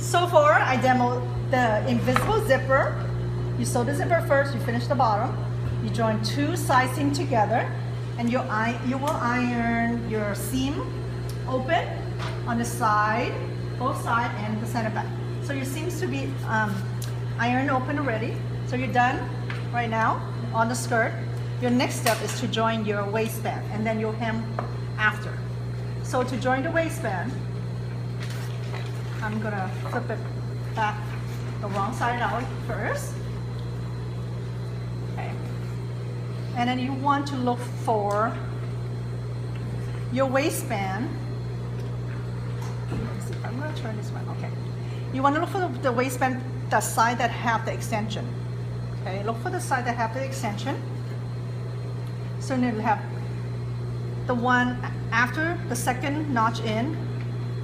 So far, I demoed the invisible zipper. You sew the zipper first, you finish the bottom. You join two side seams together, and you will iron your seam open on the side, both sides, and the center back. So your seams to be ironed open already. So you're done right now on the skirt. Your next step is to join your waistband, and then you'll hem after. So to join the waistband, I'm gonna flip it back the wrong side out first. Okay. And then you want to look for your waistband. Let's see, I'm gonna turn this one, okay. You want to look for the waistband, the side that have the extension. Okay, look for the side that have the extension. So you'll have the one after the second notch in,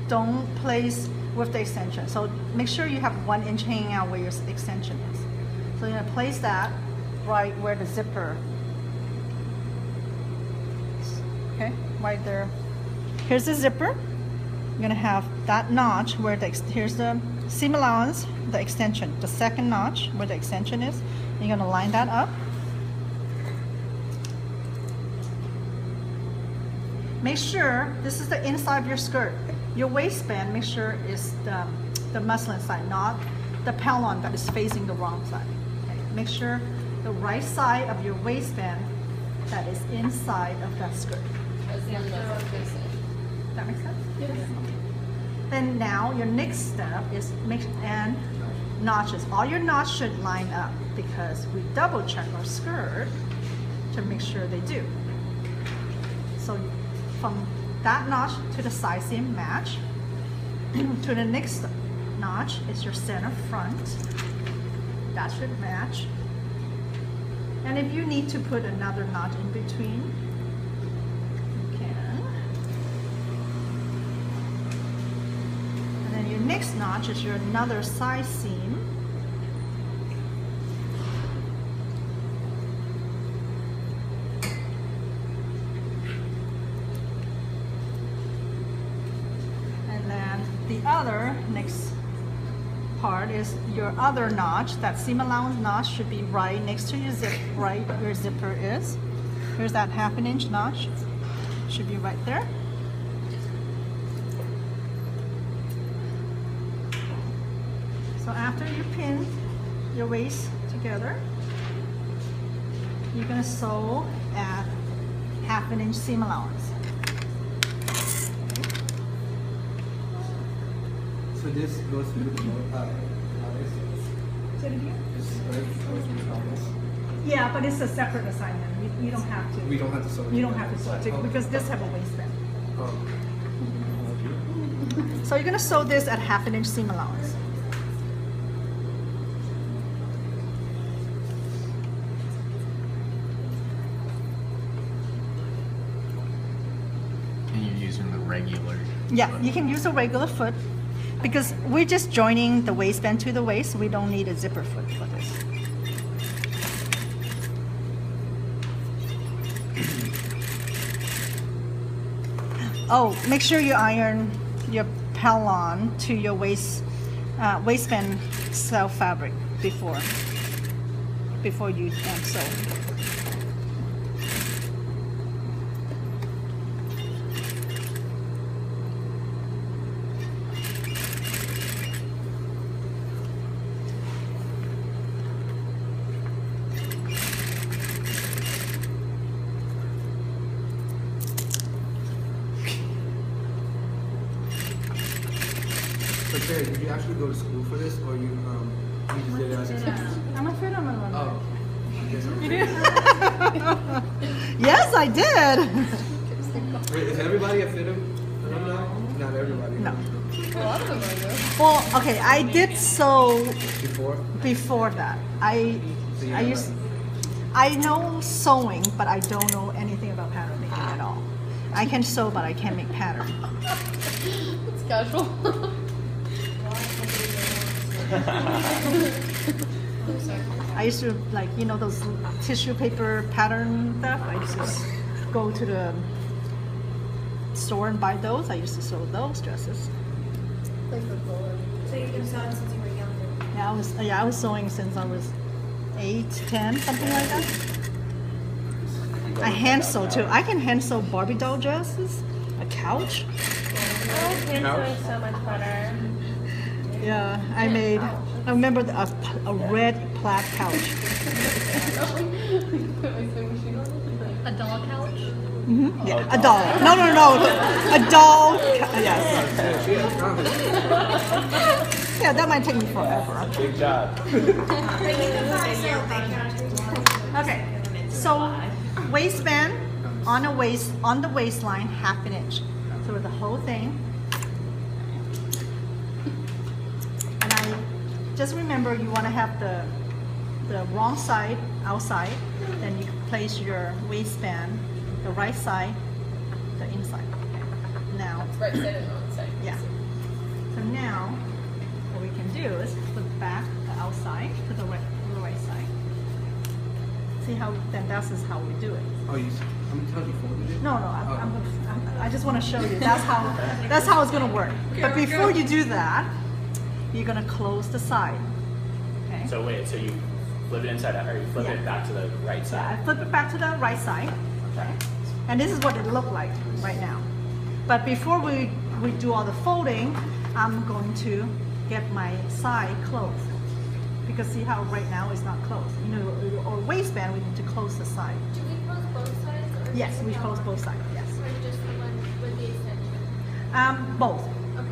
don't place with the extension. So make sure you have 1 inch hanging out where your extension is. So you're gonna place that right where the zipper. Okay, right there. Here's the zipper. You're gonna have that notch where here's the seam allowance, the extension, the second notch where the extension is. You're gonna line that up. Make sure this is the inside of your skirt. Your waistband, make sure is the muslin side, not the pellon that is facing the wrong side. Okay. Make sure the right side of your waistband that is inside of that skirt. That makes sense? Yes. Then now your next step is and notches. All your notches should line up because we double check our skirt to make sure they do. So from that notch to the side seam match, to the next notch is your center front. That should match. And if you need to put another notch in between, you can. And then your next notch is your another side seam. The other next part is your other notch. That seam allowance notch should be right next to your zip, right where your zipper is. Here's that 1/2 inch notch. Should be right there. So after you pin your waist together, you're gonna sew at 1/2 inch seam allowance. So this goes with Yeah, but it's a separate assignment. You don't have to. We don't have to sew it. You don't have to sew it because this have a waistband. Oh. So you're gonna sew this at 1/2 inch seam allowance. And you're using the regular. Yeah, you can use a regular foot because we're just joining the waistband to the waist. We don't need a zipper foot for this. Oh, make sure you iron your pellon to your waistband self fabric before you sew. So Terry, did you actually go to school for this, or you just did it as a teacher? I'm a FIDM alumni. Oh. You did? Yes, I did. Wait, is everybody a FIDM alumni? Not everybody. No. A lot of them are though. Well, okay, I did sew Before? that. So you I know sewing, but I don't know anything about pattern making at all. I can sew, but I can't make pattern. It's casual. I used to like, you know, those tissue paper pattern stuff. I used to go to the store and buy those. I used to sew those dresses. Like the color. So you've been sewing since you were younger? Yeah, I was sewing since I was 8, 10, something like that. I hand sew too. I can hand sew Barbie doll dresses, a couch. Oh, hand sewing so much better. Yeah, I remember a red plaid couch. A doll couch? Mm-hmm. Yeah, a doll. No, a doll. Yes. Yeah, that might take me forever. Big job. Okay, so waistband on the waistline, 1/2 inch. So the whole thing. And I just remember you want to have the wrong side outside, then you place your waistband the right side, the inside. Okay. Now, Right side and wrong side. yeah. So now, what we can do is flip back the outside to the right side. See how? Then this is how we do it. Oh, how many times you folded it? No, I just want to show you. That's how it's gonna work. But before you do that, you're gonna close the side. Okay. So wait, so you flip it inside out, or you flip it back to the right Yeah, side? I flip it back to the right side. Okay. And this is what it looked like right now. But before we do all the folding, I'm going to get my side closed. Because see how right now it's not closed. You know, or waistband, we need to close the side. Do we close both sides? Or Yes, just we the close one? both sides, yes. Or just the one with the extension? Both.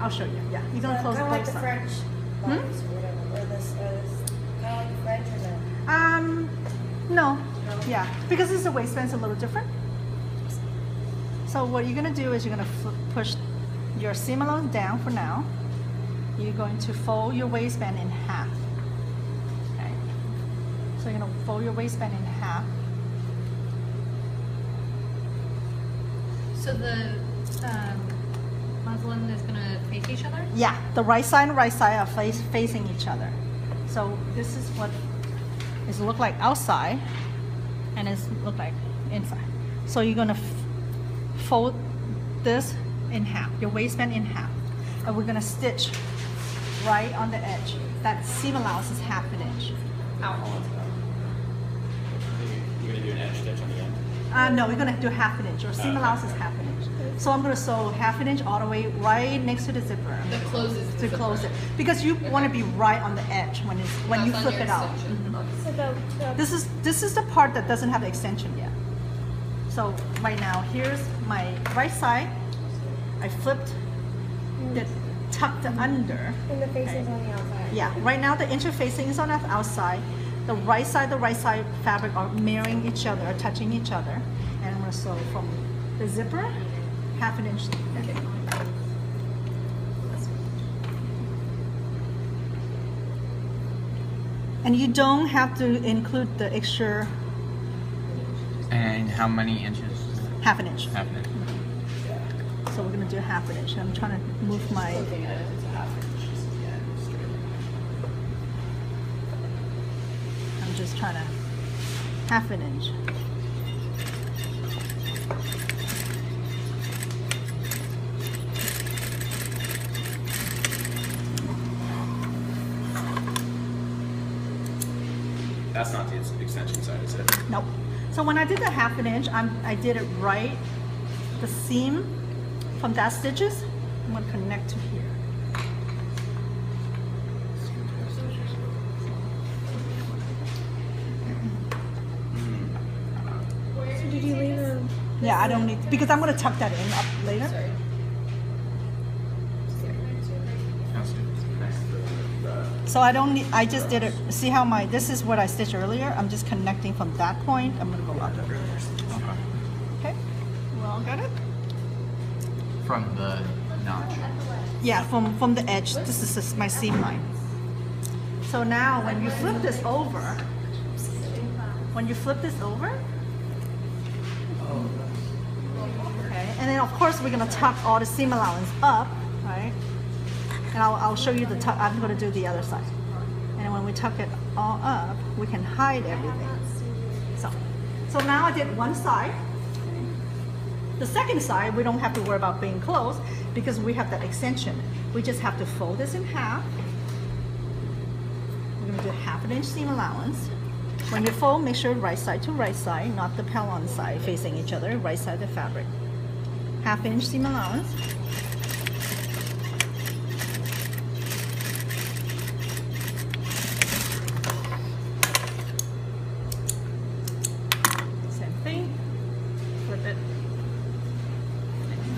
I'll show you. Yeah, you're gonna close Kind of like both the sides. French bodies or whatever, or this kind of like the French or no? No. Yeah, because it's a waistband, it's a little different. So what you're gonna do is you're gonna push your seam allowance down for now. You're going to fold your waistband in half. Okay. So you're gonna fold your waistband in half. So the muslin is gonna face each other? Yeah, the right side and right side are facing each other. So this is what it look like outside, and it look like inside. So you're gonna fold this in half, your waistband in half, and we're gonna stitch right on the edge. That seam allowance is 1/2 inch. You're gonna do an edge stitch on the end? No, we're gonna do 1/2 inch. Your seam allowance is 1/2 inch. So I'm gonna sew 1/2 inch all the way right next to the zipper. That closes the To close it, zipper. because you want to be right on the edge when you That's on flip your it out. extension. Mhm. This is the part that doesn't have the extension yet. So right now, here's my right side. I flipped it, tucked under. And the facing's on the outside. Yeah, right now the interfacing is on the outside. The right side fabric are mirroring each other, are touching each other. And I'm gonna sew from the zipper, 1/2 inch. Okay. And you don't have to include the extra And how many inches? 1/2 inch. Half an inch. So we're gonna do 1/2 inch. I'm trying to move my. Looking at it, it's a 1/2 inch, just the end, straight. I'm just trying to 1/2 inch. That's not the extension side, is it? Nope. So when I did the 1/2 inch, I did it right. The seam from that stitches, I'm gonna connect to here. So did you leave them? Yeah, I don't need, because I'm gonna tuck that in up later. Sorry. Sounds good. So I don't need, I just did it, see how this is what I stitched earlier. I'm just connecting from that point. I'm gonna go up. Okay. Okay, we all got it? From the notch. Yeah, from the edge. This is just my seam line. So now when you flip this over, okay, and then of course we're gonna tuck all the seam allowance up, right? And I'll show you the tuck. I'm gonna do the other side. And when we tuck it all up, we can hide everything. So now I did one side. The second side, we don't have to worry about being closed. because we have that extension. We just have to fold this in half. We're gonna do 1/2 inch seam allowance. When you fold, make sure right side to right side, not the pellon side facing each other, right side of the fabric. 1/2 inch seam allowance.